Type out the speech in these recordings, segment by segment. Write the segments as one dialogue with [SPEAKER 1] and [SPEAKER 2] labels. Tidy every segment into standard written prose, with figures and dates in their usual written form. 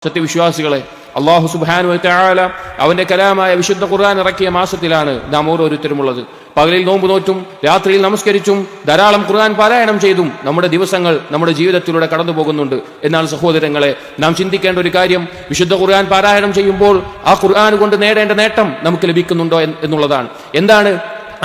[SPEAKER 1] സത്യവിശ്വാസികളെ, അല്ലാഹു സുബ്ഹാനഹു വ തആല അവന്റെ കലാമായ വിശുദ്ധ ഖുർആൻ ഇറക്കിയ മാസത്തിലാണ് നാം ഓരോരുത്തരുമുള്ളത്. പകലിൽ നോമ്പ് നോറ്റും രാത്രിയിൽ നമസ്കരിച്ചും ധാരാളം ഖുർആൻ പാരായണം ചെയ്തും നമ്മുടെ ദിവസങ്ങൾ നമ്മുടെ ജീവിതത്തിലൂടെ കടന്നു പോകുന്നുണ്ട്. എന്നാൽ സഹോദരങ്ങളെ, നാം ചിന്തിക്കേണ്ട ഒരു കാര്യം, വിശുദ്ധ ഖുർആൻ പാരായണം ചെയ്യുമ്പോൾ ആ ഖുർആൻ കൊണ്ട് നേടേണ്ട നേട്ടം നമുക്ക് ലഭിക്കുന്നുണ്ടോ എന്നുള്ളതാണ്. എന്താണ്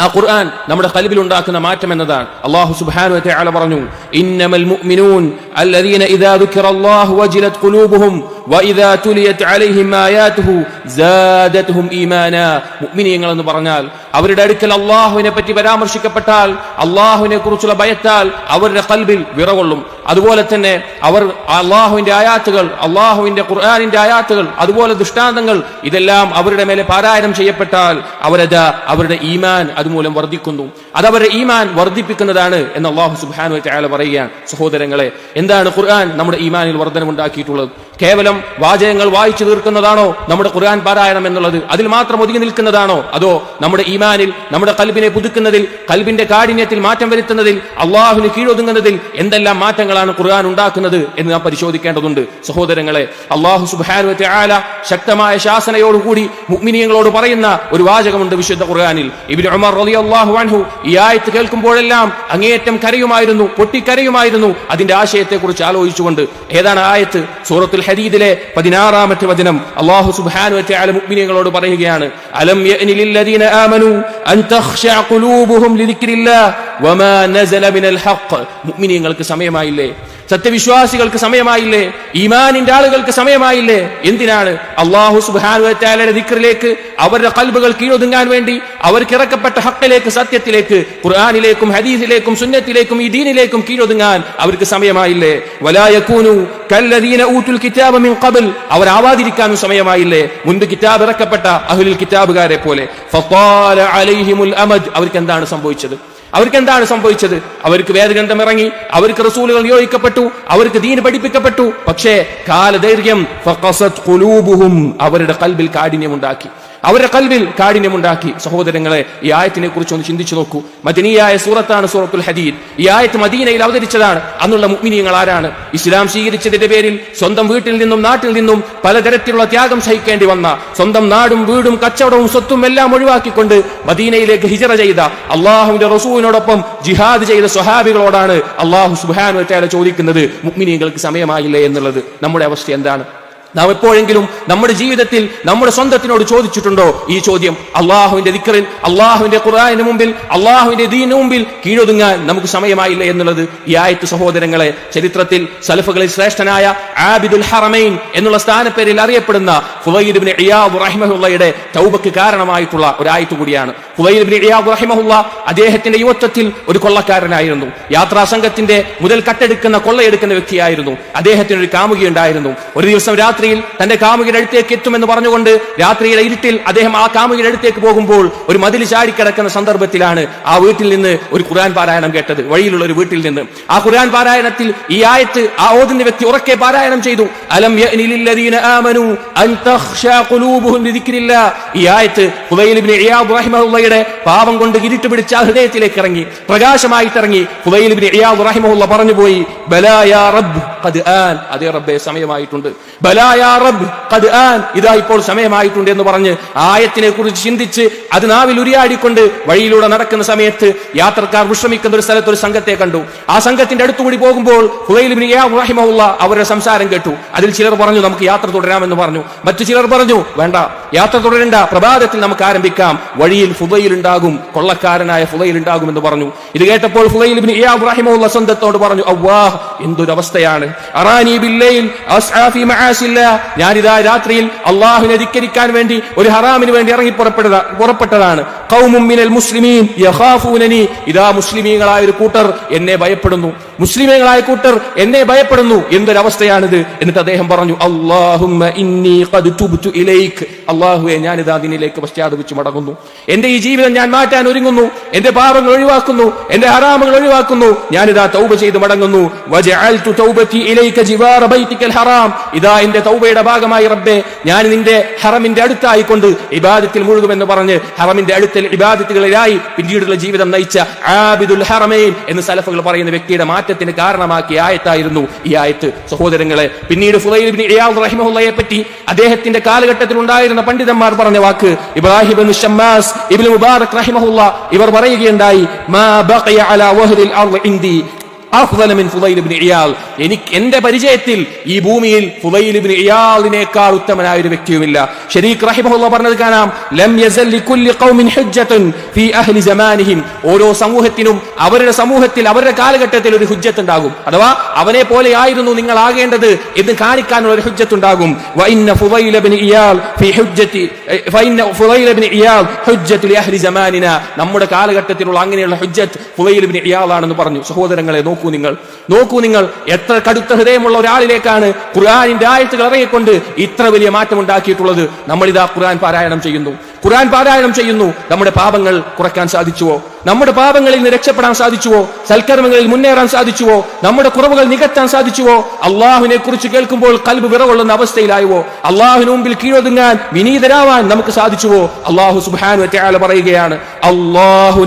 [SPEAKER 1] ആ ഖുർആൻ നമ്മുടെ ഖൽബിൽ ഉണ്ടാക്കുന്ന മാറ്റം എന്നതാണ്. അല്ലാഹു സുബ്ഹാനഹു വ തആല പറഞ്ഞു, ഇന്നമൽ മുഅ്മിനൂൻ അല്ലദീന ഇദാ ദുകിറല്ലാഹു വജിലത് ഖുലൂബുഹും വഇദാ തുലിയത് അലൈഹിം ആയാതുഹു സാദതുഹും ഈമാനാ. മുഅ്മിനീങ്ങൾ എന്ന് പറഞ്ഞാൽ അവരുടെ അടുക്കൽ അല്ലാഹുവിനെ പറ്റി പരാമർശിക്കപ്പെട്ടാൽ, അല്ലാഹുവിനെ കുറിച്ചുള്ള ഭയത്താൽ അവരുടെ ഖൽബിൽ വിറകൊള്ളും. അതുപോലെ തന്നെ അവർ അല്ലാഹുവിന്റെ ആയാത്തുകൾ, അല്ലാഹുവിന്റെ ഖുർആനിന്റെ ആയാത്തുകൾ, അതുപോലെ ദൃഷ്ടാന്തങ്ങൾ, ഇതെല്ലാം അവരുടെ മേലെ പാരായണം ചെയ്യപ്പെട്ടാൽ അവരുടെ ഈമാൻ അതുമൂലം വർദ്ധിക്കുന്നു. അത് അവരുടെ ഈമാൻ വർദ്ധിപ്പിക്കുന്നതാണ് എന്ന് അല്ലാഹു സുബ്ഹാനഹു വ തആല പറയുകയാണ്. സഹോദരങ്ങളെ, എന്താണ് ഖുർആൻ നമ്മുടെ ഈമാനിൽ വർധനമുണ്ടാക്കിയിട്ടുള്ളത്? കേവലം വാചകങ്ങൾ വായിച്ചു തീർക്കുന്നതാണോ നമ്മുടെ ഖുർആൻ പാരായണം എന്നുള്ളത്? അതിൽ മാത്രം ഒതുങ്ങി നിൽക്കുന്നതാണോ? അതോ നമ്മുടെ ഈമാനിൽ, നമ്മുടെ ഖൽബിനെ പുതുക്കുന്നതിൽ, ഖൽബിന്റെ കാഠിന്യത്തിൽ മാറ്റം വരുത്തുന്നതിൽ, അള്ളാഹുവിന് കീഴൊതുങ്ങുന്നതിൽ എന്തെല്ലാം മാറ്റങ്ങളാണ് ഖുർആൻ ഉണ്ടാക്കുന്നത് എന്ന് നാം പരിശോധിക്കേണ്ടതുണ്ട്. സഹോദരങ്ങളെ, അല്ലാഹു സുബ്ഹാനഹു വ തആല ശക്തമായ ശാസനയോടുകൂടി മുഅ്മിനീങ്ങളോട് പറയുന്ന ഒരു വാചകമുണ്ട് വിശുദ്ധ ഖുർആനിൽ. ഇബ്നു ഉമർ റളിയല്ലാഹു അൻഹു ഈ ആയത്ത് കേൾക്കുമ്പോഴെല്ലാം അങ്ങേയറ്റം കരയുമായിരുന്നു, പൊട്ടിക്കരയുമായിരുന്നു അതിന്റെ ആശയത്തെക്കുറിച്ച് ആലോചിച്ചുകൊണ്ട്. ഏതാണ് ആയത്ത്? സൂറത്തുൽ ഹദീദിലെ 16-ാമത്തെ വചനം. അല്ലാഹു സുബ്ഹാനഹു വ തആല മുഅ്മിനീങ്ങളോട് പറയുകയാണ്, അലം യഅനി ലില്ലദീന ആമനൂ അൻ തഖ്ശഅ ഖുലൂബുഹും ലിദിക്രില്ലാഹ് വമാ നസല മിനൽ ഹഖ്. മുഅ്മിനീങ്ങൾക്ക് സമയമായില്ലേ? സത്യവിശ്വാസികൾക്ക് സമയമായില്ലേ? ഈമാനിന്റെ ആളുകൾക്ക് സമയമായില്ലേ? എന്തിനാണ്? അല്ലാഹു സുബ്ഹാനഹു വ തആലയുടെ ദിക്റിലേക്ക് അവരുടെ ഖൽബുകൾ കീഴൊതുങ്ങാൻ വേണ്ടി, അവർക്ക് ഇറക്കപ്പെട്ട ഹഖിലേക്ക്, സത്യത്തിലേക്ക്, ഖുർആനിലേക്കും ഹദീസിലേക്കും സുന്നത്തിലേക്കും ഈ ദീനിലേക്കും കീഴൊതുങ്ങാൻ അവർക്ക് സമയമായില്ലേ? വലാ യകൂനു കല്ലദീന ഊതുൽ കിതാബ മിൻ ഖബൽ. അവർ ആവാതിരിക്കാനും സമയമായില്ലേ? മുൻപ് കിതാബ് ഇറക്കപ്പെട്ട അഹ്ലുൽ കിതാബുകാരെ പോലെ. ഫതാല അലൈഹിമുൽ അമദ്. അവർക്ക് എന്താണ് സംഭവിച്ചത്? അവർക്ക് വേദഗ്രന്ഥം ഇറങ്ങി, അവർക്ക് റസൂലുകൾ നിയോഗിക്കപ്പെട്ടു, അവർക്ക് ദീൻ പഠിപ്പിക്കപ്പെട്ടു. പക്ഷേ കാലദൈർഘ്യം, ഫഖസത് ഖുലൂബുഹും, അവരുടെ ഖൽബിൽ കാഠിന്യമുണ്ടാക്കി. സഹോദരങ്ങളെ, ഈ ആയത്തിനെ കുറിച്ച് ഒന്ന് ചിന്തിച്ചു നോക്കൂ. മദനിയായ സൂറത്താണ് സൂറത്തുൽ ഹദീദ്. ഈ ആയത്ത് മദീനയിൽ അവതരിച്ചതാണ്. അന്നുള്ള മുഅ്മിനീങ്ങൾ ആരാണ്? ഇസ്ലാം സ്വീകരിച്ചതിന്റെ പേരിൽ സ്വന്തം വീട്ടിൽ നിന്നും നാട്ടിൽ നിന്നും പലതരത്തിലുള്ള ത്യാഗം സഹിക്കേണ്ടി വന്ന, സ്വന്തം നാടും വീടും കച്ചവടവും സ്വത്തും എല്ലാം ഒഴിവാക്കിക്കൊണ്ട് മദീനയിലേക്ക് ഹിജറ ചെയ്ത, അല്ലാഹുവിന്റെ റസൂലിനോടൊപ്പം ജിഹാദ് ചെയ്ത സ്വഹാബികളോടാണ് അല്ലാഹു സുബ്ഹാനഹു വ തആല ചോദിക്കുന്നത്, മുഅ്മിനീങ്ങൾക്ക് സമയമായില്ലേ എന്നുള്ളത്. നമ്മുടെ അവസ്ഥ എന്താണ്? നാം എപ്പോഴെങ്കിലും നമ്മുടെ ജീവിതത്തിൽ നമ്മുടെ സ്വന്തത്തിനോട് ചോദിച്ചിട്ടുണ്ടോ ഈ ചോദ്യം? അള്ളാഹുവിന്റെ ദിക്റിൽ, അള്ളാഹുവിന്റെ ഖുർആനിന് മുമ്പിൽ, അള്ളാഹുവിന്റെ ദീനിന് മുമ്പിൽ കീഴൊതുങ്ങാൻ നമുക്ക് സമയമായില്ല എന്നുള്ളത് ഈ ആയത്ത് സഹോദരങ്ങളെ, ചരിത്രത്തിൽ സലഫുകളിൽ ശ്രേഷ്ഠനായ ആബിദുൽ ഹറമൈൻ എന്നുള്ള സ്ഥാനപ്പേരിൽ അറിയപ്പെടുന്ന ഫുളൈൽ ഇബ്നു ഇയാദ് റഹിമഹുള്ളയുടെ തൗബക്ക് കാരണമായിട്ടുള്ള ഒരു ആയത്ത് കൂടിയാണ്. ഫുളൈൽ ഇബ്നു ഇയാദ് റഹിമഹുള്ള അദ്ദേഹത്തിന്റെ യുവത്വത്തിൽ ഒരു കൊള്ളക്കാരനായിരുന്നു. യാത്രാ സംഘത്തിന്റെ മുതൽ കട്ടെടുക്കുന്ന, കൊള്ളയെടുക്കുന്ന വ്യക്തിയായിരുന്നു. അദ്ദേഹത്തിന് ഒരു കാമുകി ഉണ്ടായിരുന്നു. ഒരു ദിവസം രാത്രി തന്റെ കാമുകിയുടെ അടുത്തേക്ക് എത്തുമെന്ന് പറഞ്ഞുകൊണ്ട് രാത്രിയുടെ ഇരുട്ടിൽ അദ്ദേഹം ആ കാമുകിയുടെ അടുത്തേക്ക് പോകുമ്പോൾ ഒരു മതിൽ ചാടിക്കിടക്കുന്ന സന്ദർഭത്തിലാണ് ആ വീട്ടിൽ നിന്ന് ഒരു ഖുർആൻ പാരായണം കേട്ടത്. വഴിയിലുള്ള ഒരു വീട്ടിൽ നിന്ന് ആ ഖുർആൻ പാരായണത്തിൽ ഈ ആയത്ത് ആ ഓതുന്ന വ്യക്തി ഉറക്കെ പാരായണം ചെയ്തു. അലം യഅനി ലില്ലദീന ആമനൂ അൻ തഖ്ശഅ ഖുലൂബുഹും ലിദിക്രില്ലാഹ്. ഈ ആയത്ത് ഫുളൈൽ ഇബ്നു ഇയാദ് റഹിമഹുള്ളയുടെ പാപം കൊണ്ട് ഇരുട്ട് പിടിച്ച ഹൃദയത്തിലേക്ക് ഇറങ്ങി, പ്രകാശമായിട്ട് ഇറങ്ങി. ഫുളൈൽ ഇബ്നു ഇയാദ് റഹിമഹുള്ള പറഞ്ഞു പോയി, ബലാ യാ റബ്ബ് ഖദ് ആൻ. അതേ റബ്ബേ, സമയമായിട്ടുണ്ട്. ബലാ യാ റബ്ബ് ഖദ് ആൻ. ഇതാ ഇപ്പോൾ സമയമായിട്ടുണ്ട് എന്ന് പറഞ്ഞ് ആയത്തിനെ കുറിച്ച് ചിന്തിച്ച് അത് നാവിൽ ഉരിയാടിക്കൊണ്ട് വഴിയിലൂടെ നടക്കുന്ന സമയത്ത് യാത്രക്കാർ വിശ്രമിക്കുന്ന ഒരു സ്ഥലത്ത് ഒരു സംഘത്തെ കണ്ടു. ആ സംഘത്തിന്റെ അടുത്തുകൂടി പോകുമ്പോൾ ഫുളൈൽ ഇബ്നു ഇയാദ് റഹിമഹുള്ള അവരുടെ സംസാരം കേട്ടു. അതിൽ ചിലർ പറഞ്ഞു, നമുക്ക് യാത്ര തുടരാമെന്ന് പറഞ്ഞു. മറ്റു ചിലർ പറഞ്ഞു, വേണ്ട, യാത്ര തുടരണ്ട, പ്രഭാതത്തിൽ നമുക്ക് ആരംഭിക്കാം, വഴിയിൽ ഫുളൈൽ ഉണ്ടാകും, കൊള്ളക്കാരനായ ഫുളൈൽ ഉണ്ടാകും എന്ന് പറഞ്ഞു. ഇത് കേട്ടപ്പോൾ ഫുളൈൽ ഇബ്നു ഇയാദ് റഹിമഹുള്ള സ്വന്തത്തോട് പറഞ്ഞു, അല്ലാഹ്, എന്തൊരു അവസ്ഥയാണ്. അറാനി ബില്ലൈൽ അസ്ആ ഫീ മആസില്ലാഹ്. ഞാനിതാ രാത്രിയിൽ അല്ലാഹുവിനെ ധിക്കരിക്കാൻ വേണ്ടി ഒരു ഹറാമിന് വേണ്ടി ഇറങ്ങി പുറപ്പെട്ടതാണ്. ഖൗമും മിനൽ മുസ്ലിമീൻ യഖാഫൂനനി. ഇതാ മുസ്ലിമീങ്ങളായ ഒരു കൂട്ടർ എന്നെ ഭയപ്പെടുന്നു, എന്തൊരവസ്ഥയാണിത്. എന്നിട്ട് അദ്ദേഹം പറഞ്ഞു, അല്ലാഹുമ്മ ഇന്നി ഖദ് തുബ്തു ഇലൈക്. അല്ലാഹുവേ, ഞാനിതാ നിന്നിലേക്ക് പശ്ചാത്തപിച്ചു മടങ്ങുന്നു. എന്റെ ഈ ജീവിതം ഞാൻ മാറ്റാൻ ഒരുങ്ങുന്നു, എന്റെ പാപങ്ങൾ ഒഴിവാക്കുന്നു, എന്റെ ഹറാമുകൾ ഒഴിവാക്കുന്നു, ഞാനിതാ തൗബ ചെയ്ത് മടങ്ങുന്നു. വജഅൽതു തൗബതി ഇലൈക ജിവാറ ബൈതിക്കൽ ഹറാം. ഇതാ എന്റെ തൗബയുടെ ഭാഗമായി റബ്ബേ, ഞാൻ നിന്റെ ഹറമിന്റെ അടുത്തായിക്കൊണ്ട് ഇബാദത്തിൽ മുഴുകുമെന്ന് പറഞ്ഞ് ഹറമിന്റെ അടുത്ത് കൂടുതൽ ഇബാദത്തുകളിലായി പിന്നീടുള്ള ജീവിതം നയിച്ച ആബിദുൽ ഹറമൈൻ എന്ന് സലഫുകൾ പറയുന്ന വ്യക്തിയുടെ മാറ്റത്തിന് കാരണമാക്കിയ ആയത്തായിരുന്നു ഈ ആയത്ത്. സഹോദരങ്ങളെ, പിന്നീട് ഫുളൈൽ ഇബ്നു ഇയാദ് റഹിമഹുള്ളയെ പറ്റി അദ്ദേഹത്തിന്റെ കാലഘട്ടത്തിൽ ഉണ്ടായിരുന്ന പണ്ഡിതന്മാർ പറഞ്ഞ വാക്ക് ഇബ്രാഹിം ഇബ്നു ഷമ്മാസ് ഇബ്നു മുബാറക് റഹിമഹുള്ള ഇവർ പറയുകയുണ്ടായി, മാ ബഖിയ അലാ വഹ്ദിൽ അർള് ഇൻദി അഫ്ളല മിൻ ഫുളൈൽ ഇബ്നു ഇയാദ്. എനിക്ക് എന്റെ പരിചയത്തിൽ ഈ ഭൂമിയിൽ ഫുളൈൽ ഇബ്നു ഇയാദിനേക്കാൾ ഉത്തമനായ ഒരു വ്യക്തിയുമില്ല. ശരീഖ് റഹിമഹുല്ലാഹ് പറഞ്ഞത് കാണാം, ലം യസൽ ലികുല്ലി ഖൗമിൻ ഹുജ്ജത്തുൻ ഫീ അഹ്ലി സമാനിഹിം. ഓരോ സമൂഹത്തിനും അവരുടെ സമൂഹത്തിൽ അവരുടെ കാലഘട്ടത്തിൽ ഒരു ഹുജ്ജത്ത് ഉണ്ടാകും. അഥവാ അവനെ പോലെ ആയിരുന്നു നിങ്ങൾ ആകേണ്ടത് എന്ന് കാണിക്കാനുള്ള ഒരു ഹുജ്ജത്ത് ഉണ്ടാകും. വഇന്ന ഫുളൈൽ ഇബ്നു ഇയാദ് ഫീ ഹുജ്ജത്തി ഫഇന്ന ഫുളൈൽ ഇബ്നു ഇയാദ് ഹുജ്ജത്തു ലി അഹ്ലി സമാനിന. നമ്മുടെ കാലഘട്ടത്തിലുള്ള അങ്ങനെയുള്ള ഹുജ്ജത്ത് ഫുളൈൽ ഇബ്നു ഇയാദ് ആണെന്ന് പറഞ്ഞു. സഹോദരങ്ങളെ, നോക്കൂ നിങ്ങൾ എത്ര കടുത്ത ഹൃദയമുള്ള ഒരാളിലേക്കാണ് ഖുർആനിന്റെ ആയത്തുകൾ ഇറങ്ങിക്കൊണ്ട് ഇത്ര വലിയ മാറ്റം ഉണ്ടാക്കിയിട്ടുള്ളത്. നമ്മളിതാ ഖുർആൻ പാരായണം ചെയ്യുന്നു. നമ്മുടെ പാപങ്ങൾ കുറയ്ക്കാൻ സാധിച്ചുവോ? നമ്മുടെ പാപങ്ങളിൽ നിന്ന് രക്ഷപ്പെടാൻ സാധിച്ചുവോ? സൽക്കർമ്മങ്ങളിൽ മുന്നേറാൻ സാധിച്ചുവോ? നമ്മുടെ കുറവുകൾ നികത്താൻ സാധിച്ചുവോ? അള്ളാഹുവിനെ കുറിച്ച് കേൾക്കുമ്പോൾ കൽബ് വിറകൊള്ളുന്ന അവസ്ഥയിലായുവോ? അള്ളാഹുവിന് മുമ്പിൽ കീഴൊതുങ്ങാൻ വിനീതരാവാൻ നമുക്ക് സാധിച്ചുവോ? അള്ളാഹു സുബ്ഹാനഹു വ തആല പറയുകയാണ്, അല്ലാഹു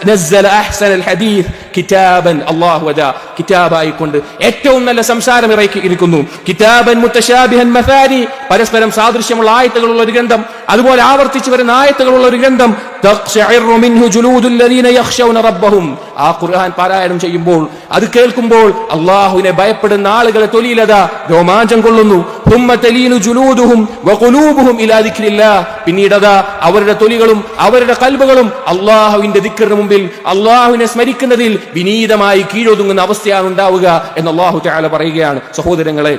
[SPEAKER 1] നസ്സല അഹ്സനൽ ഹദീസ് കിതാബൻ. അല്ലാഹു അതാ കിതാബായിക്കൊണ്ട് ഏറ്റവും നല്ല സംസാരം ഇറക്കിയിരിക്കുന്നു. കിതാബൻ മുതശാബിഹൻ മസാനി, പരസ്പരം സാദൃശ്യമുള്ള ആയത്തുകളുള്ള ഒരു ഗ്രന്ഥം, അതുപോലെ ആവർത്തിച്ചു വരുന്ന ആയത്തുകളുള്ള ഒരു ഗ്രന്ഥം. തഖ്ശഇറു മിൻഹു ജുലൂദുൽ ലദീന യഖ്ശൗന റബ്ബഹും. ആ ഖുർആൻ പാരായണം ചെയ്യുമ്പോൾ, അത് കേൾക്കുമ്പോൾ അല്ലാഹുവിനെ ഭയപ്പെടുന്ന ആളുകളെ തൊലിയിലതാ രോമാഞ്ചം കൊള്ളുന്നു. തുമ്മ തലീനു ജുലൂദുഹും വഖുലൂബുഹും ഇലാ ദിക്രില്ലാഹ്. പിന്നീടതാ അവരുടെ തൊലികളും അവരുടെ കൽബുകളും അല്ലാഹുവിന്റെ ദിക്റിന് മുമ്പിൽ അല്ലാഹുവിനെ സ്മരിക്കുന്നതിൽ വിനീതമായി കീഴൊതുങ്ങുന്ന അവസ്ഥയാണ് ഉണ്ടാവുക എന്ന് അല്ലാഹു തആല പറയുകയാണ്. സഹോദരങ്ങളെ,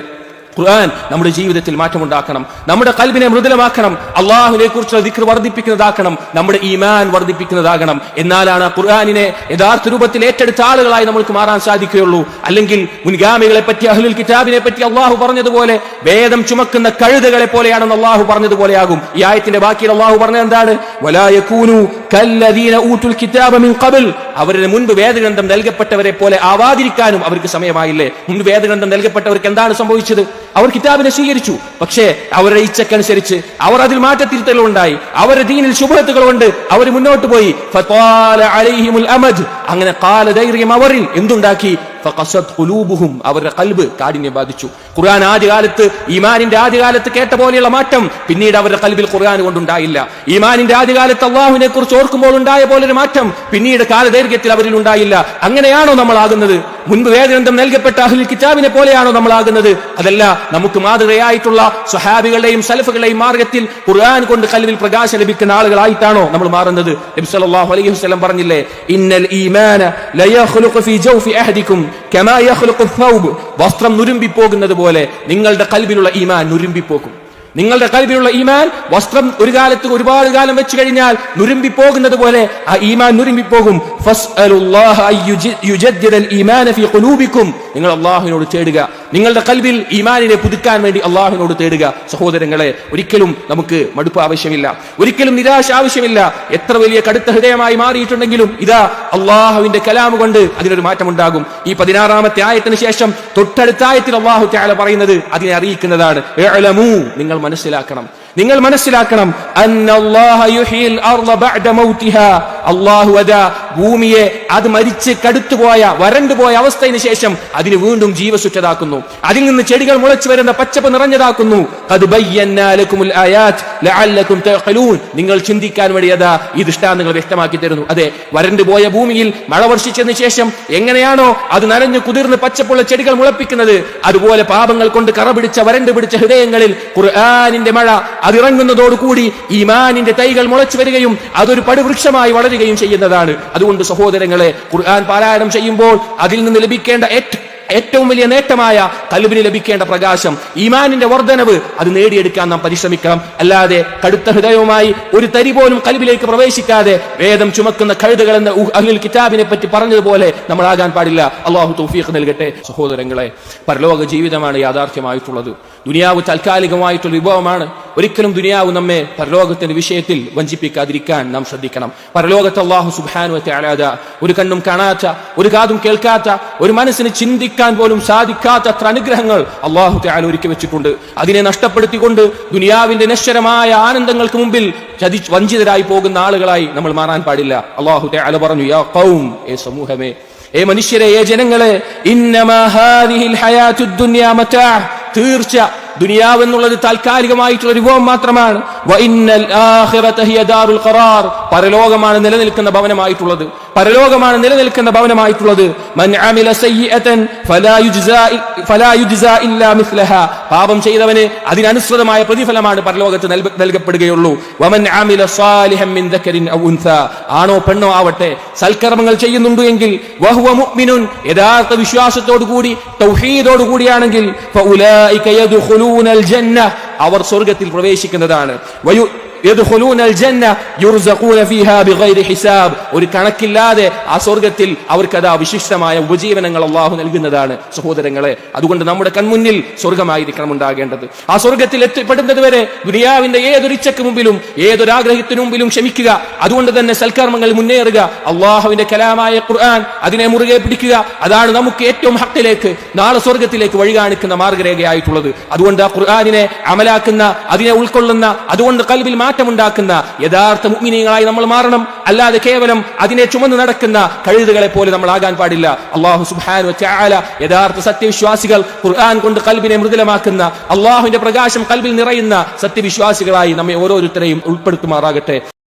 [SPEAKER 1] ഖുർആൻ നമ്മുടെ ജീവിതത്തിൽ മാറ്റമുണ്ടാക്കണം, നമ്മുടെ കൽബിനെ മൃദുലമാക്കണം, അള്ളാഹുവിനെ കുറിച്ചുള്ള ദിക്ർ വർദ്ധിപ്പിക്കുന്നതാക്കണം, നമ്മുടെ ഈമാൻ വർദ്ധിപ്പിക്കുന്നതാകണം. എന്നാലാണ് ഖുർആനിനെ യഥാർത്ഥ രൂപത്തിൽ ഏറ്റെടുത്ത ആളുകളായി നമ്മൾക്ക് മാറാൻ സാധിക്കുകയുള്ളൂ. അല്ലെങ്കിൽ മുൻഗാമികളെ പറ്റി, അഹ്ലുൽ കിതാബിനെ പറ്റി അള്ളാഹു പറഞ്ഞതുപോലെ വേദം ചുമക്കുന്ന കഴുതകളെ പോലെയാണെന്ന് അള്ളാഹു പറഞ്ഞതുപോലെയാകും. ഈ ആയത്തിന്റെ ബാക്കിയിൽ അള്ളാഹു പറഞ്ഞത് എന്താണ്? വലാ യകൂനു കല്ലദീന ഊതുൽ കിതാബ മിൻ ഖബൽ. അവരുടെ മുൻപ് വേദഗ്രന്ഥം നൽകപ്പെട്ടവരെ പോലെ ആവാതിരിക്കാനും അവർക്ക് സമയമായില്ലേ? മുൻപ് വേദഗ്രന്ഥം നൽകപ്പെട്ടവർക്ക് എന്താണ് സംഭവിച്ചത്? അവർ കിതാബിനെ സ്വീകരിച്ചു, പക്ഷേ അവരുടെ ഇച്ഛക്കനുസരിച്ച് അവർ അതിൽ മാറ്റത്തിരുത്തലുണ്ടായി. അവരുടെ ദീനിൽ ശുഭത്തുകൾ കൊണ്ട് അവർ മുന്നോട്ട് പോയി. ഫതാല അലൈഹിമുൽ അമദ്. അങ്ങനെ കാലദൈർഘ്യം അവരിൽ എന്തുണ്ടാക്കി? ഫഖസത് ഖുലൂബുഹും. അവരുടെ കൽബ് കാഠിന്യം ബാധിച്ചു. ഖുർആൻ ആദ്യകാലത്ത്, ഈമാനിന്റെ ആദ്യകാലത്ത് കേട്ട പോലെയുള്ള മാറ്റം പിന്നീട് അവരുടെ കൽബിൽ ഖുർആൻ കൊണ്ടുണ്ടായില്ല. ഈമാനിന്റെ ആദ്യകാലത്ത് അള്ളാഹുവിനെ കുറിച്ച് ഓർക്കുമ്പോൾ ഉണ്ടായ പോലൊരു മാറ്റം പിന്നീട് കാലദൈർഘ്യത്തിൽ അവരിൽ ഉണ്ടായില്ല. അങ്ങനെയാണോ നമ്മൾ ആകുന്നത്? മുൻപ് വേദഗ്രന്ഥം നൽകപ്പെട്ട അഹ്ലുൽ കിതാബിനെ പോലെയാണോ നമ്മൾ ആകുന്നത്? അതല്ല, നമുക്ക് മാതൃകയായിട്ടുള്ള സ്വഹാബികളുടെയും സലഫുകളുടെയും മാർഗത്തിൽ ഖുർആൻ കൊണ്ട് കൽബിൽ പ്രകാശം ലഭിക്കുന്ന ആളുകളായിട്ടാണോ നമ്മൾ മാറുന്നത്? നബി സല്ലല്ലാഹു അലൈഹി വസല്ലം പറഞ്ഞില്ലേ, ഇന്നൽ ഈമാന ലയഖ്ലുഖു ഫീ ജൗഫി അഹദികും കമാ യഖ്ലുഖു ഥൗബ്. വസ്ത്രം നുരുമ്പിപ്പോകുന്നത് പോലെ നിങ്ങളുടെ കൽബിലുള്ള ഈമാൻ നുരുമ്പിപ്പോകും. നിങ്ങളുടെ കൽബിലുള്ള ഈമാൻ വസ്ത്രം ഒരു കാലത്ത് ഒരുപാട് കാലം വെച്ച് കഴിഞ്ഞാൽ നുരുമ്പിപ്പോകുന്നത് പോലെ ആ ഈമാൻ നുരുമ്പിപ്പോകും. ഫസ്അലുല്ലാഹ അയ്യുജദ്ദിദൽ ഈമാന ഫീ ഖുലൂബികും. നിങ്ങൾ അല്ലാഹുവിനോട് തേടുക, നിങ്ങളുടെ കൽബിൽ ഈമാനിനെ പുതുക്കാൻ വേണ്ടി അല്ലാഹുവിനോട് തേടുക. സഹോദരങ്ങളെ, ഒരിക്കലും നമുക്ക് മടുപ്പ് ആവശ്യമില്ല, ഒരിക്കലും നിരാശ ആവശ്യമില്ല. എത്ര വലിയ കടുത്ത ഹൃദയമായി മാറിയിട്ടുണ്ടെങ്കിലും ഇതാ അല്ലാഹുവിന്റെ കലാം കൊണ്ട് അതിനൊരു മാറ്റമുണ്ടാകും. ഈ 16-ാമത്തെ ആയത്തിന് ശേഷം തൊട്ടടുത്ത ആയത്തിൽ അല്ലാഹു തആല പറയുന്നത് അതിനെ അറിയിക്കുന്നതാണ്. ഇഅ്ലമൂ, നിങ്ങൾ മനസ്സിലാക്കണം അന്നല്ലാഹ യുഹീൽ അർള ബഅദ മൗതിഹാ. അല്ലാഹു അദാ ഭൂമിയെ അത് മരിച്ച് കടുത്തുപോയ വരണ്ടുപോയ അവസ്ഥയ്ക്ക് ശേഷം അതിന് വീണ്ടും ജീവസുറ്റതാക്കുന്നു. അതിൽ നിന്ന് ചെടികൾ മുളച്ചു വരുന്ന പച്ചപ്പ് നിറഞ്ഞതാക്കുന്നു. ഖദ് ബയ്യനാ ലകുമുൽ ആയാത്ത് ലഅല്ലകും തഖലൂൻ. നിങ്ങൾ ചിന്തിക്കാൻ വേണ്ടി അതാ ഈ ദൃഷ്ടാന്തങ്ങൾ വ്യക്തമാക്കി തരുന്നു. അതെ, വരണ്ടുപോയ ഭൂമിയിൽ മഴ വർഷിച്ചതിന് ശേഷം എങ്ങനെയാണോ അത് നനഞ്ഞു കുതിർന്ന് പച്ചപ്പുള്ള ചെടികൾ മുളപ്പിക്കുന്നത്, അതുപോലെ പാപങ്ങൾ കൊണ്ട് കറ പിടിച്ച വരണ്ടു പിടിച്ച ഹൃദയങ്ങളിൽ ഖുർആനിന്റെ മഴ അതിറങ്ങുന്നതോടുകൂടി ഈമാനിന്റെ തൈകൾ മുളച്ചു വരികയും അതൊരു പടുവൃക്ഷമായി വളരുകയും ചെയ്യുന്നതാണ്. അതുകൊണ്ട് സഹോദരങ്ങളെ, ഖുർആൻ പാരായണം ചെയ്യുമ്പോൾ അതിൽ നിന്ന് ലഭിക്കേണ്ട ഏറ്റവും വലിയ നേട്ടമായ കൽബിന് ലഭിക്കേണ്ട പ്രകാശം, ഈമാനിന്റെ വർധനവ്, അത് നേടിയെടുക്കാൻ നാം പരിശ്രമിക്കണം. അല്ലാതെ കടുത്ത ഹൃദയവുമായി ഒരു തരി പോലും കൽബിലേക്ക് പ്രവേശിക്കാതെ വേദം ചുമക്കുന്ന കഴുതകൾ എന്ന അഹ്ലുൽ കിതാബിനെ പറ്റി പറഞ്ഞതുപോലെ നമ്മളാകാൻ പാടില്ല. അള്ളാഹു തൗഫീഖ് നൽകട്ടെ. സഹോദരങ്ങളെ, പരലോക ജീവിതമാണ് യാഥാർത്ഥ്യമായിട്ടുള്ളത്. ദുനിയാവ് താൽക്കാലികമായിട്ടുള്ള വിഭവമാണ്. ഒരിക്കലും ദുനിയാവ് നമ്മെ പരലോകത്തിന്റെ വിഷയത്തിൽ വഞ്ചിപ്പിക്കാതിരിക്കാൻ നാം ശ്രദ്ധിക്കണം. പരലോകത്ത് അല്ലാഹു സുബ്ഹാനഹു വ തആല ഒരു കണ്ണും കാണാത്ത, ഒരു കാതും കേൾക്കാത്ത, ഒരു മനസ്സിന് ചിന്തിക്കാൻ പോലും സാധിക്കാത്ത അത്ര അനുഗ്രഹങ്ങൾ അല്ലാഹു തആല ഒരുക്കി വെച്ചിട്ടുണ്ട്. അതിനെ നഷ്ടപ്പെടുത്തിക്കൊണ്ട് ദുനിയാവിന്റെ നശ്വരമായ ആനന്ദങ്ങൾക്ക് മുമ്പിൽ വഞ്ചിതരായി പോകുന്ന ആളുകളായി നമ്മൾ മാറാൻ പാടില്ല. അല്ലാഹു തആല പറഞ്ഞു, യാ ഖൗം, ഏ സമൂഹമേ, ഏ മനുഷ്യരെ, ഏ ജനങ്ങളെ, ഇന്നമാ ഹാദിഹിൽ ഹയാത്തുദ് ദുനിയാ മതാ, തീർച്ച ദുനിയാവ് എന്നുള്ളത് താൽക്കാലികമായിട്ടുള്ള ഒരു വിഭവം മാത്രമാണ്. വഇന്നൽ ആഖിറത ഹിയ ദാറുൽ ഖറാർ, പരലോകമാണ് നിലനിൽക്കുന്ന ഭവനമായിട്ടുള്ളത്. പരലോകമാണ് നിലനിൽക്കുന്ന ഭവനമായിട്ടുള്ളത്. മൻ അമില സയ്യിഅതൻ ഫലാ യുജ്സാ ഇല്ലാ മിസ്ലഹാ, പാപം ചെയ്തവന് അതിനനുസൃതമായ പ്രതിഫലമാണ് പരലോകത്ത് നൽകപ്പെടുകയുള്ളൂ. വമൻ അമില സാലിഹൻ മിൻ ദക്കരിൻ ഔ ഉൻസാ, ആണോ പെണ്ണോ ആവട്ടെ, സൽക്കർമ്മങ്ങൾ ചെയ്യുന്നുണ്ട് എങ്കിൽ, വഹുവ മുഅ്മിനുൻ, യഥാർത്ഥ വിശ്വാസത്തോടു കൂടി തൗഹീദോടു കൂടിയാണെങ്കിൽ, ഫഉലൈക യദ്ഖുലൂനൽ ജന്ന, അവർ സ്വർഗ്ഗത്തിൽ പ്രവേശിക്കുന്നതാണ്. യദ്ഖുലൂനൽ ജന്ന യുർസഖൂന ഫീഹാ ബിഗൈരി ഹിസാബ്, ഒരു കണക്കില്ലാതെ ആ സ്വർഗ്ഗത്തിൽ അവർക്കതാ വിശിഷ്ടമായ ഉപജീവനങ്ങൾ അല്ലാഹു നൽകുന്നതാണ്. സഹോദരങ്ങളെ, അതുകൊണ്ട് നമ്മുടെ കൺമുന്നിൽ സ്വർഗ്ഗമായിരിക്കണം ഉണ്ടാകേണ്ടത്. ആ സ്വർഗ്ഗത്തിൽ എത്തിപ്പെടുന്നത് വരെ ദുനിയാവിന്റെ ഏതൊരു ഇച്ഛയ്ക്ക് മുമ്പിലും ഏതൊരാഗ്രഹത്തിനു മുമ്പിലും ക്ഷമിക്കുക. അതുകൊണ്ട് തന്നെ സൽക്കർമ്മങ്ങൾ മുന്നേറുക. അല്ലാഹുവിന്റെ കലാമായ ഖുർആൻ അതിനെ മുറുകെ പിടിക്കുക. അതാണ് നമുക്ക് ഏറ്റവും ഹക്കിലേക്ക്, നാളെ സ്വർഗ്ഗത്തിലേക്ക് വഴി കാണിക്കുന്ന മാർഗരേഖയായിട്ടുള്ളത്. അതുകൊണ്ട് ആ ഖുർആനിനെ അമലാക്കുന്ന, അതിനെ ഉൾക്കൊള്ളുന്ന, അതുകൊണ്ട് ഖൽബിൽ മാറ്റമുണ്ടാക്കുന്ന യഥാർത്ഥ മുഅ്മിനീങ്ങളായി നമ്മൾ മാറണം. അല്ലാതെ കേവലം അതിനെ ചുമന്ന് നടക്കുന്ന കഴുതുകളെ പോലെ നമ്മൾ ആകാൻ പാടില്ല. അല്ലാഹു സുബ്ഹാനഹു വ തആല യഥാർത്ഥ സത്യവിശ്വാസികൾ, ഖുർആൻ കൊണ്ട് ഖൽബിനെ മൃദുലമാക്കുന്ന, അല്ലാഹുവിന്റെ പ്രകാശം ഖൽബിൽ നിറയുന്ന സത്യവിശ്വാസികളായി നമ്മെ ഓരോരുത്തരെയും ഉൾപ്പെടുത്തുമാറാകട്ടെ.